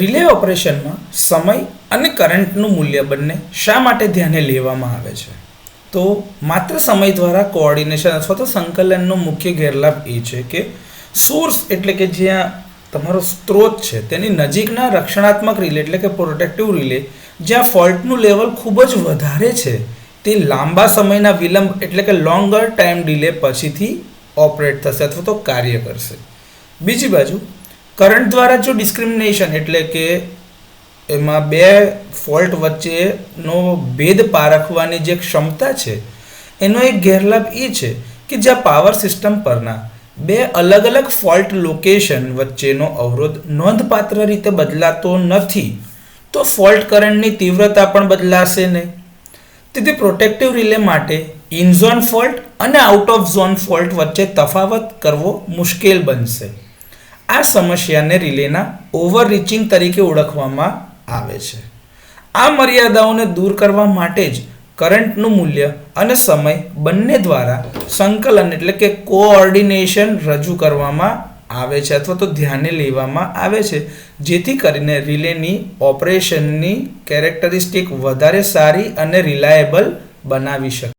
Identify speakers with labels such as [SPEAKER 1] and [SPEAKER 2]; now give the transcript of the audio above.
[SPEAKER 1] Relay ઓપરેશનમાં સમય અને કરંટનું મૂલ્ય બંને શા માટે ધ્યાને લેવામાં આવે છે? તો માત્ર સમય દ્વારા કોઓર્ડિનેશન અથવા તો સંકલનનો મુખ્ય ગેરલાભ એ છે કે સોર્સ એટલે કે જ્યાં તમારો સ્ત્રોત છે તેની નજીકના રક્ષણાત્મક રિલે એટલે કે પ્રોટેક્ટિવ રિલે જ્યાં ફોલ્ટનું લેવલ ખૂબ જ વધારે છે તે લાંબા સમયના વિલંબ એટલે કે લોંગર ટાઈમ ડિલે પછીથી ઓપરેટ થશે અથવા તો કાર્ય કરશે. બીજી બાજુ કરંટ દ્વારા જો ડિસ્ક્રિમિનેશન એટલે કે એમાં બે ફોલ્ટ વચ્ચેનો ભેદ પારખવાની જે ક્ષમતા છે એનો એક ગેરલાભ એ છે કે જ્યાં પાવર સિસ્ટમ પરના બે અલગ અલગ ફોલ્ટ લોકેશન વચ્ચેનો અવરોધ નોંધપાત્ર રીતે બદલાતો નથી તો ફોલ્ટ કરંટની તીવ્રતા પણ બદલાશે નહીં. તેથી પ્રોટેક્ટિવ રિલે માટે ઇન ઝોન ફોલ્ટ અને આઉટ ઓફ ઝોન ફોલ્ટ વચ્ચે તફાવત કરવો મુશ્કેલ બનશે. આ સમસ્યાને રિલેના ઓવરરીચિંગ તરીકે ઓળખવામાં આવે છે. આ મર્યાદાઓને દૂર કરવા માટે જ કરંટનું મૂલ્ય અને સમય બંને દ્વારા સંકલન એટલે કે કોઓર્ડિનેશન રજૂ કરવામાં આવે છે અથવા તો ધ્યાને લેવામાં આવે છે જેથી કરીને રિલેની ઓપરેશનની કેરેક્ટરિસ્ટિક વધારે સારી અને રિલાયેબલ બનાવી શકે.